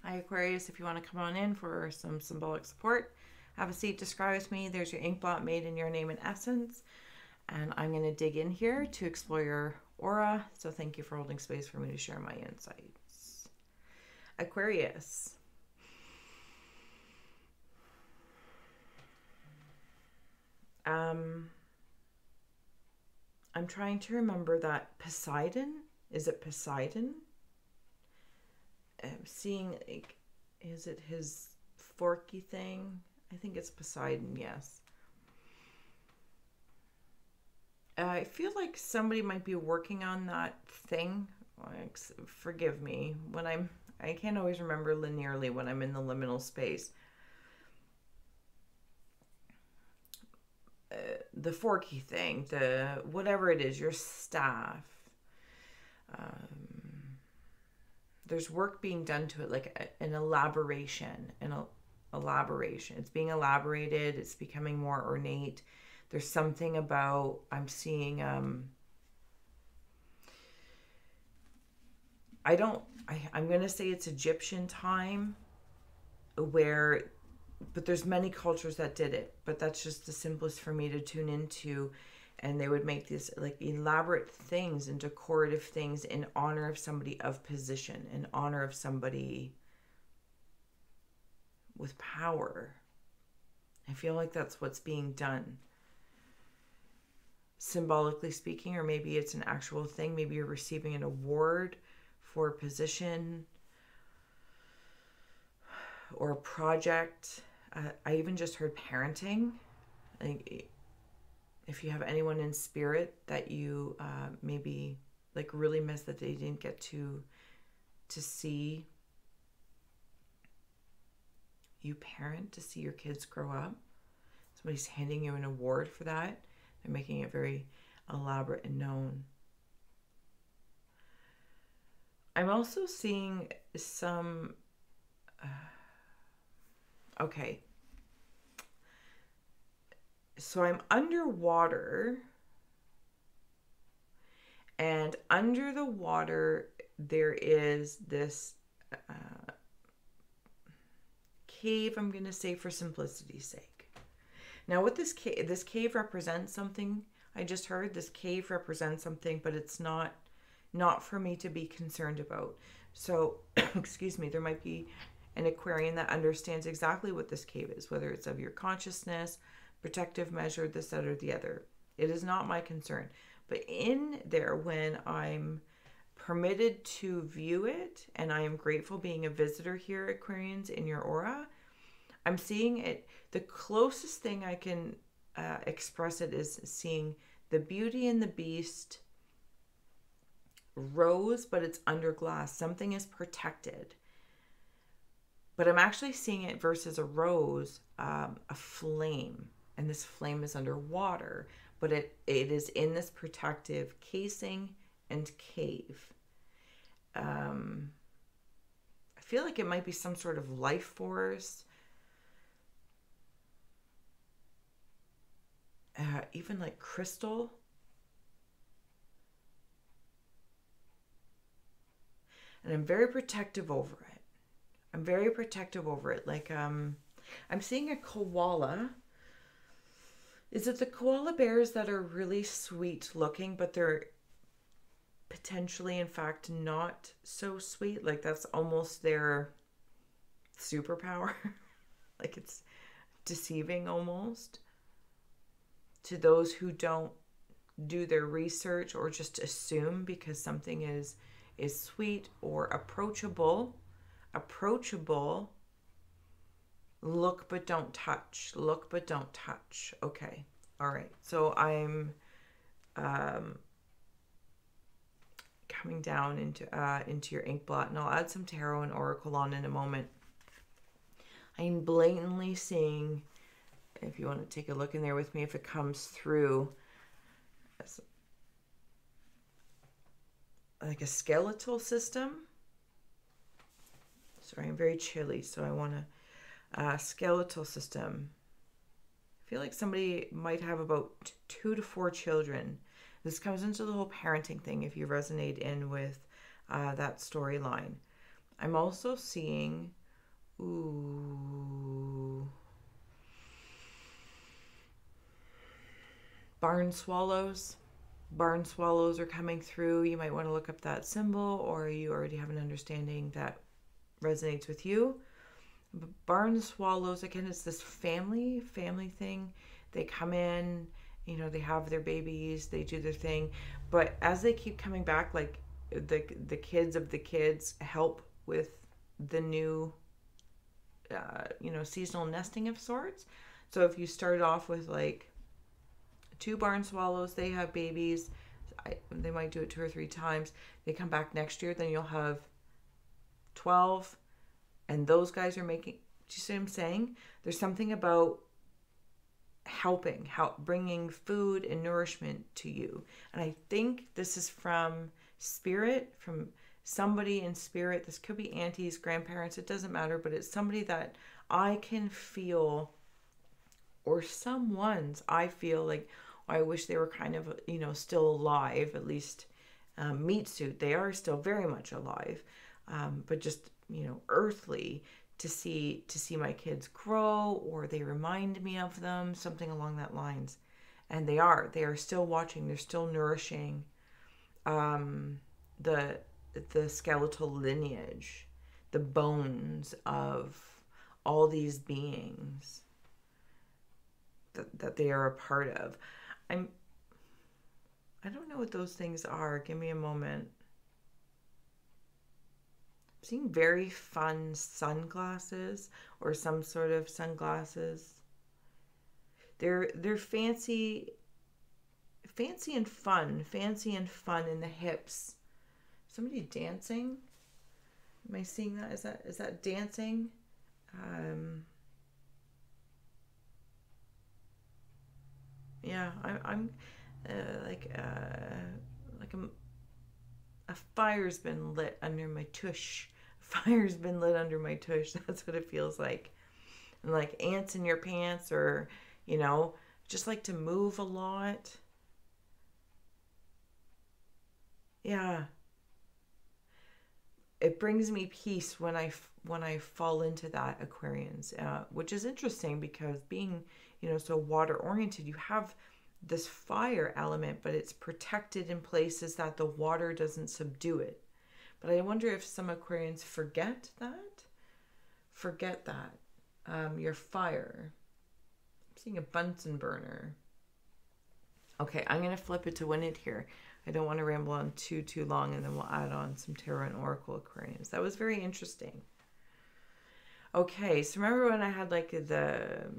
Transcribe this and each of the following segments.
Hi Aquarius, if you want to come on in for some symbolic support, have a seat, describe with me. There's your ink blot made in your name and essence. And I'm going to dig in here to explore your aura. So thank you for holding space for me to share my insights. Aquarius. I'm trying to remember that Poseidon. Is it Poseidon? I'm seeing, like, is it his forky thing? I think it's Poseidon, yes. I feel like somebody might be working on that thing. Like, forgive me when I can't always remember linearly when I'm in the liminal space. The forky thing, the whatever it is, your staff. There's work being done to it, like an elaboration, elaboration. It's being elaborated. It's becoming more ornate. There's something about, I'm seeing, I'm going to say it's Egyptian time where, but there's many cultures that did it, but that's just the simplest for me to tune into. And they would make these like elaborate things and decorative things in honor of somebody of position, in honor of somebody with power. I feel like that's what's being done. Symbolically speaking, or maybe it's an actual thing. Maybe you're receiving an award for a position or a project. I even just heard parenting. Like, if you have anyone in spirit that you maybe like really miss that they didn't get to see you parent, to see your kids grow up, somebody's handing you an award for that. They're making it very elaborate and known. I'm also seeing some okay, so I'm underwater, and under the water there is this cave, I'm going to say for simplicity's sake. Now with this cave represents something. I just heard this cave represents something, but it's not for me to be concerned about. So excuse me, there might be an Aquarian that understands exactly what this cave is, whether it's of your consciousness, protective measure, this, that, or the other. It is not my concern. But in there, when I'm permitted to view it, and I am grateful being a visitor here, Aquarians, in your aura, I'm seeing it. The closest thing I can express it is seeing the Beauty and the Beast rose, but it's under glass. Something is protected. But I'm actually seeing it versus a rose, a flame. And this flame is underwater, but it is in this protective casing and cave. I feel like it might be some sort of life force. Even like crystal. And I'm very protective over it. I'm very protective over it. Like, I'm seeing a koala. Is it the koala bears that are really sweet looking, but they're potentially, in fact, not so sweet? Like, that's almost their superpower. Like, it's deceiving almost to those who don't do their research or just assume because something is sweet or approachable. Look but don't touch. Look but don't touch. Okay. All right. So I'm coming down into your ink blot, and I'll add some tarot and oracle on in a moment. I'm blatantly seeing, if you want to take a look in there with me, if it comes through, like a skeletal system. Sorry, I'm very chilly, so I want a skeletal system. I feel like somebody might have about 2 to 4 children. This comes into the whole parenting thing if you resonate in with that storyline. I'm also seeing Ooh. Barn swallows. Barn swallows are coming through. You might want to look up that symbol, or you already have an understanding that resonates with you. But barn swallows, again, it's this family thing. They come in, you know, they have their babies, they do their thing. But as they keep coming back, like the kids of the kids help with the new, you know, seasonal nesting of sorts. So if you start off with like 2 barn swallows, they have babies. They might do it 2 or 3 times. They come back next year, then you'll have 12. And those guys are making, do you see what I'm saying? There's something about bringing food and nourishment to you. And I think this is from spirit, from somebody in spirit. This could be aunties, grandparents, it doesn't matter, but it's somebody that I can feel, or someone's, I feel like, I wish they were kind of, you know, still alive, at least meat suit. They are still very much alive, but just, you know, earthly, to see my kids grow, or they remind me of them, something along that lines. And they are still watching, they're still nourishing the skeletal lineage, the bones of all these beings that they are a part of. I don't know what those things are. Give me a moment. I'm seeing very fun sunglasses, or some sort of sunglasses. They're fancy and fun. Fancy and fun in the hips. Somebody dancing? Am I seeing that? Is that dancing? Yeah, I'm like a fire's been lit under my tush. Fire's been lit under my tush. That's what it feels like. And like ants in your pants, or, you know, just like to move a lot. Yeah. It brings me peace when I fall into that, Aquarians, which is interesting because being, you know, so water oriented, you have this fire element, but it's protected in places that the water doesn't subdue it. But I wonder if some Aquarians forget that. Your fire. I'm seeing a Bunsen burner. Okay, I'm going to flip it to win it here. I don't want to ramble on too long, and then we'll add on some tarot and oracle Aquarians. That was very interesting. Okay, so remember when I had like the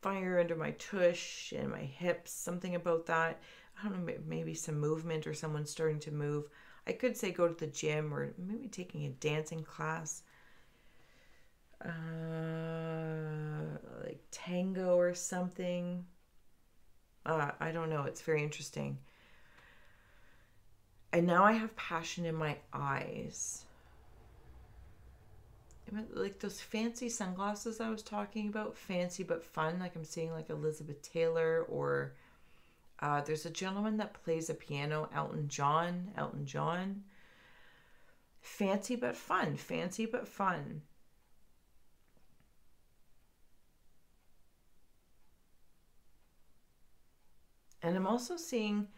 fire under my tush and my hips, something about that? I don't know, maybe some movement, or someone starting to move. I could say go to the gym, or maybe taking a dancing class. Like tango or something. I don't know. It's very interesting. And now I have passion in my eyes. Like those fancy sunglasses I was talking about, fancy but fun. Like I'm seeing like Elizabeth Taylor, or there's a gentleman that plays a piano, Elton John. Fancy but fun. And I'm also seeing,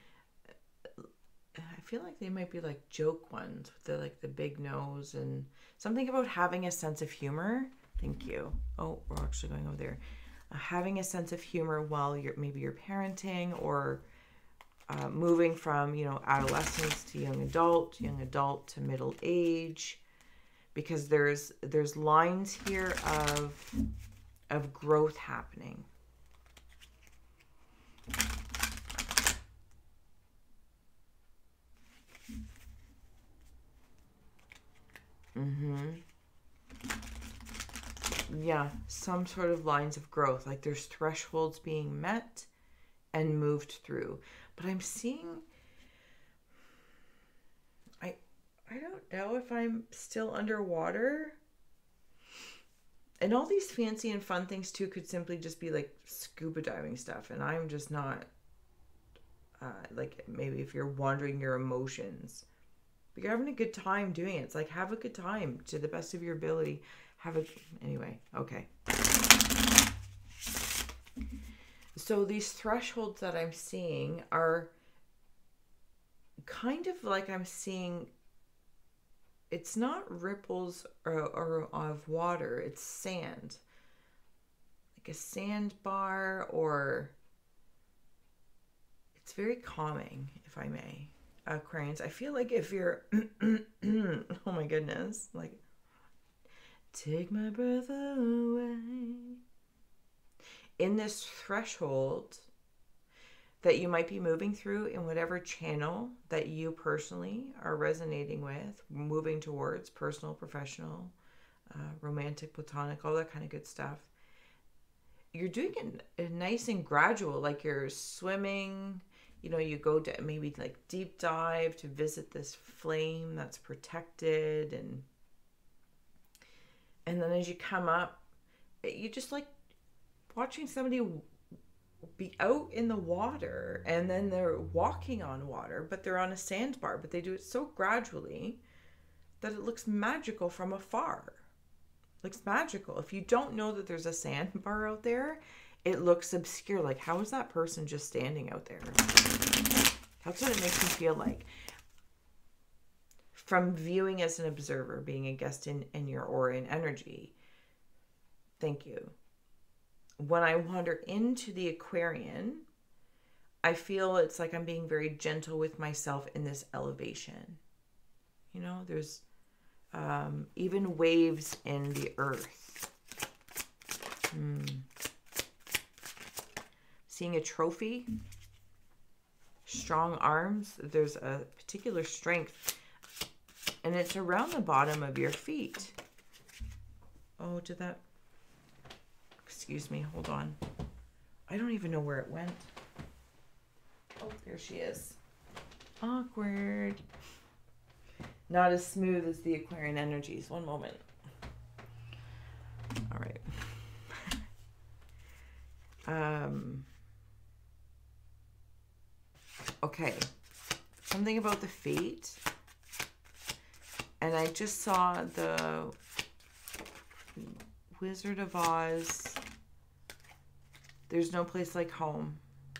I feel like they might be like joke ones with the big nose, and something about having a sense of humor. Thank you. Oh, we're actually going over there. Having a sense of humor while you're parenting, or moving from, you know, adolescence to young adult to middle age, because there's lines here of growth happening. Yeah, some sort of lines of growth, like there's thresholds being met and moved through. But I'm seeing, I don't know if I'm still underwater. And all these fancy and fun things too could simply just be like scuba diving stuff, and I'm just not, like maybe if you're wandering your emotions, but you're having a good time doing it. It's like, have a good time to the best of your ability. Anyway, okay. So these thresholds that I'm seeing are kind of like I'm seeing, it's not ripples or of water, it's sand. Like a sandbar, or it's very calming, if I may. Aquarians, I feel like if you're, oh my goodness, like, take my breath away. In this threshold that you might be moving through in whatever channel that you personally are resonating with, moving towards personal, professional, romantic, platonic, all that kind of good stuff. You're doing it nice and gradual, like you're swimming, you know, you go to maybe like deep dive to visit this flame that's protected, and then as you come up, you just like watching somebody be out in the water, and then they're walking on water, but they're on a sandbar, but they do it so gradually that it looks magical from afar. It looks magical. If you don't know that there's a sandbar out there, it looks obscure. Like, how is that person just standing out there? That's what it makes me feel like. From viewing as an observer, being a guest in your aura and energy. Thank you. When I wander into the Aquarian, I feel it's like I'm being very gentle with myself in this elevation. You know, there's even waves in the earth. Seeing a trophy, strong arms, there's a particular strength, and it's around the bottom of your feet. Oh, did that... Excuse me, hold on. I don't even know where it went. Oh, there she is. Awkward. Not as smooth as the Aquarian energies. One moment. All right. Okay. Something about the feet. And I just saw the Wizard of Oz. There's no place like home.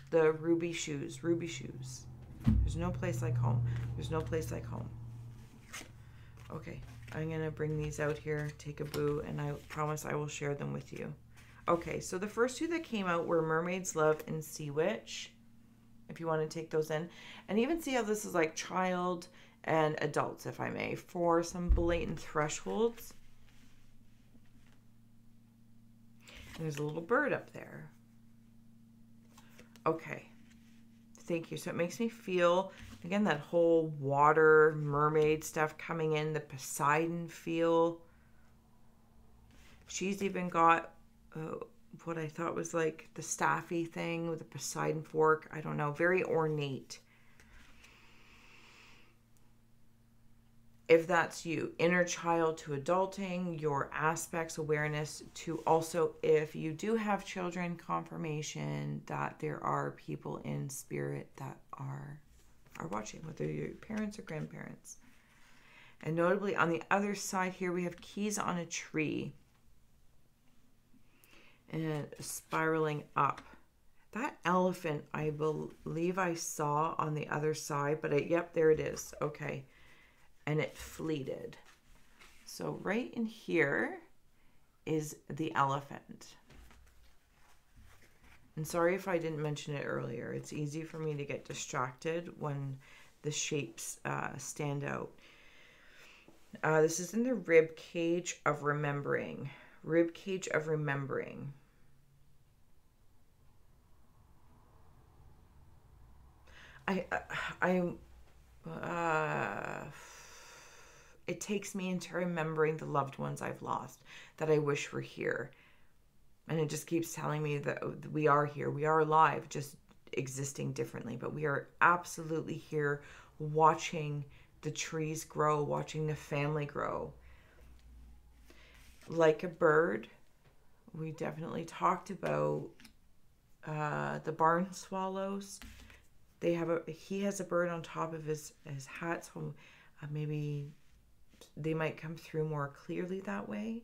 The ruby shoes. There's no place like home. There's no place like home. Okay, I'm going to bring these out here, take a boo, and I promise I will share them with you. Okay, so the first two that came out were Mermaid's Love and Sea Witch, if you want to take those in. And even see how this is like child and adults, if I may, for some blatant thresholds. And there's a little bird up there. Okay, thank you. So it makes me feel, again, that whole water, mermaid stuff coming in, the Poseidon feel. She's even got what I thought was like the staffy thing with the Poseidon fork. I don't know, very ornate. If that's you, inner child to adulting, your aspects, awareness to also, if you do have children, confirmation that there are people in spirit that are watching, whether you're parents or grandparents. And notably on the other side here, we have keys on a tree and spiraling up. That elephant, I believe I saw on the other side, but yep, there it is. Okay. And it fleeted. So right in here is the elephant. And sorry if I didn't mention it earlier. It's easy for me to get distracted when the shapes stand out. This is in the rib cage of remembering. Rib cage of remembering. It takes me into remembering the loved ones I've lost that I wish were here. And it just keeps telling me that we are here. We are alive, just existing differently. But we are absolutely here watching the trees grow, watching the family grow. Like a bird, we definitely talked about the barn swallows. He has a bird on top of his hat, so maybe they might come through more clearly that way.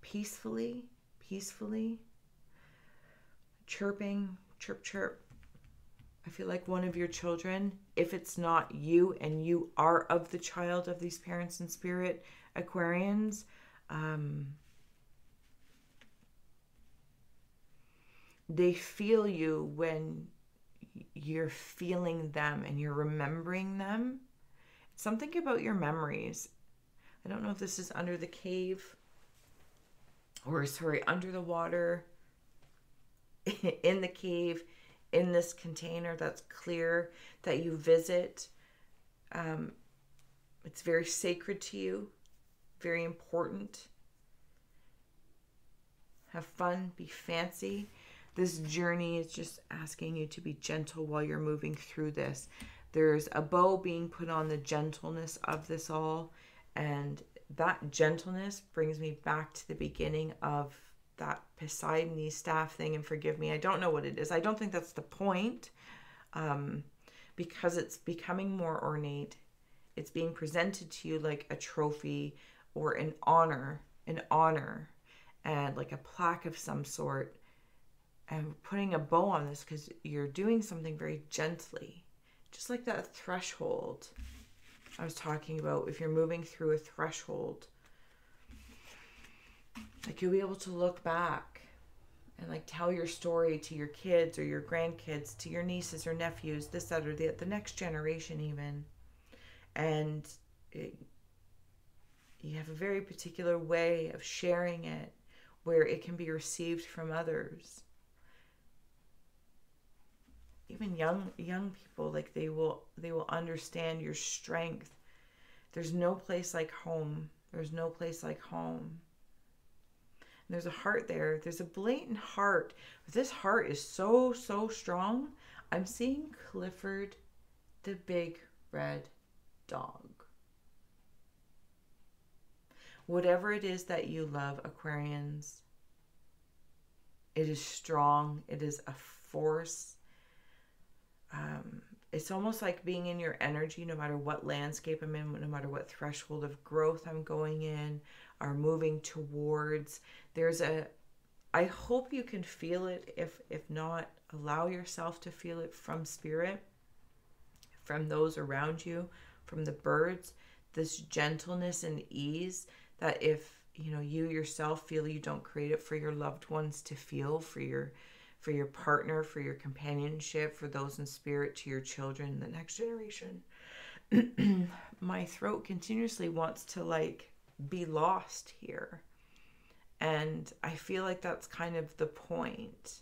peacefully, chirping, chirp, chirp. I feel like one of your children, if it's not you and you are of the child of these parents in spirit, Aquarians, they feel you when you're feeling them and you're remembering them. Something about your memories. I don't know if this is under the cave or, sorry, under the water, in the cave, in this container that's clear that you visit. It's very sacred to you, very important. Have fun, be fancy. This journey is just asking you to be gentle while you're moving through this. There's a bow being put on the gentleness of this all, and that gentleness brings me back to the beginning of that Poseidon staff thing, and forgive me, I don't know what it is. I don't think that's the point, because it's becoming more ornate. It's being presented to you like a trophy or an honor, and like a plaque of some sort, and putting a bow on this because you're doing something very gently, just like that threshold I was talking about. If you're moving through a threshold, like you'll be able to look back and like tell your story to your kids or your grandkids, to your nieces or nephews, this, that, or the next generation even. And you have a very particular way of sharing it where it can be received from others. Even young people, like they will understand your strength. There's no place like home. There's no place like home. And there's a heart there. There's a blatant heart. But this heart is so strong. I'm seeing Clifford the big red dog. Whatever it is that you love, Aquarians, it is strong. It is a force. It's almost like being in your energy, no matter what landscape I'm in, no matter what threshold of growth I'm going in or moving towards. I hope you can feel it. If not, allow yourself to feel it from spirit, from those around you, from the birds, this gentleness and ease that if you yourself feel you don't create it for your loved ones to feel, for your partner, for your companionship, for those in spirit, to your children, the next generation. My throat continuously wants to like be lost here. And I feel like that's kind of the point.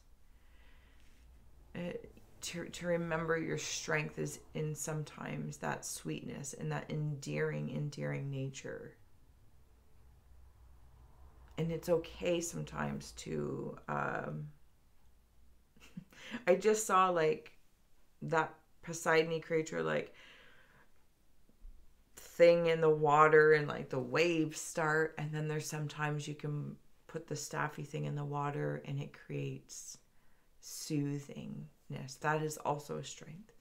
To remember your strength is in sometimes that sweetness and that endearing nature. And it's okay sometimes to... I just saw like that Poseidon creature like thing in the water and like the waves start, and then there's sometimes you can put the staffy thing in the water and it creates soothingness. That is also a strength.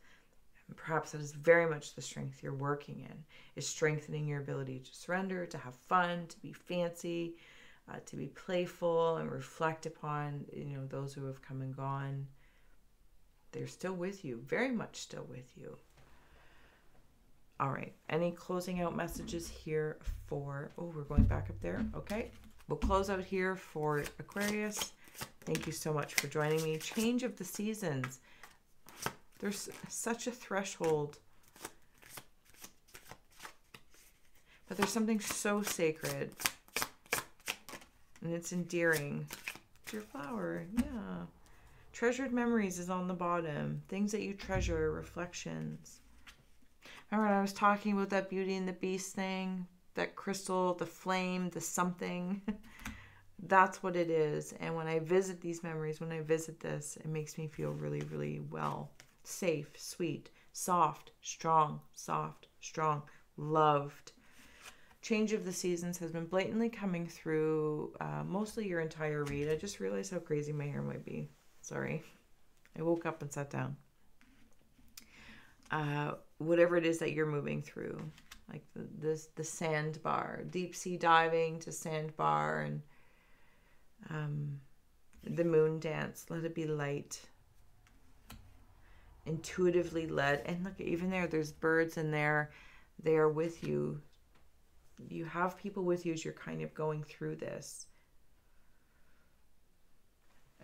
And perhaps that is very much the strength you're working in, is strengthening your ability to surrender, to have fun, to be fancy, to be playful and reflect upon those who have come and gone. They're still with you, very much still with you. All right, any closing out messages here for, we're going back up there. Okay, we'll close out here for Aquarius. Thank you so much for joining me. Change of the seasons. There's such a threshold, but there's something so sacred and it's endearing. It's your flower, yeah. Treasured memories is on the bottom. Things that you treasure, reflections. Remember when I was talking about that Beauty and the Beast thing? That crystal, the flame, the something. That's what it is. And when I visit these memories, when I visit this, it makes me feel really, really well. Safe, sweet, soft, strong, loved. Change of the seasons has been blatantly coming through mostly your entire read. I just realized how crazy my hair might be. Sorry. I woke up and sat down. Whatever it is that you're moving through, like the Sandbar, deep sea diving to Sandbar, and The moon dance, let it be light. Intuitively led. And look, even there's birds in there. They are with you. You have people with you as you're kind of going through this.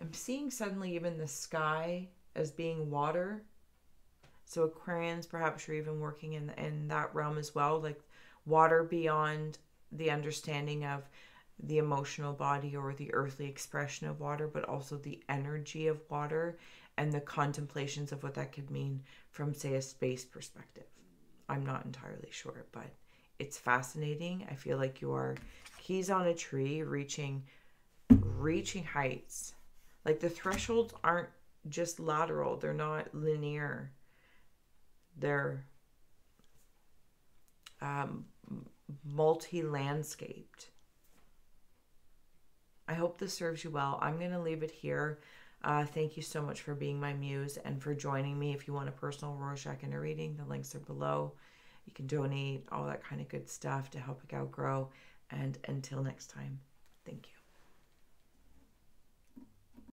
I'm seeing suddenly even the sky as being water. So Aquarians, perhaps you're even working in that realm as well, like water beyond the understanding of the emotional body or the earthly expression of water, but also the energy of water and the contemplations of what that could mean from, say, a space perspective. I'm not entirely sure, but it's fascinating. I feel like you are keys on a tree, reaching heights. Like the thresholds aren't just lateral. They're not linear. They're multi-landscaped. I hope this serves you well. I'm going to leave it here. Thank you so much for being my muse and for joining me. If you want a personal Rorschach inner reading, the links are below. You can donate, all that kind of good stuff to help a gal grow. And until next time, thank you.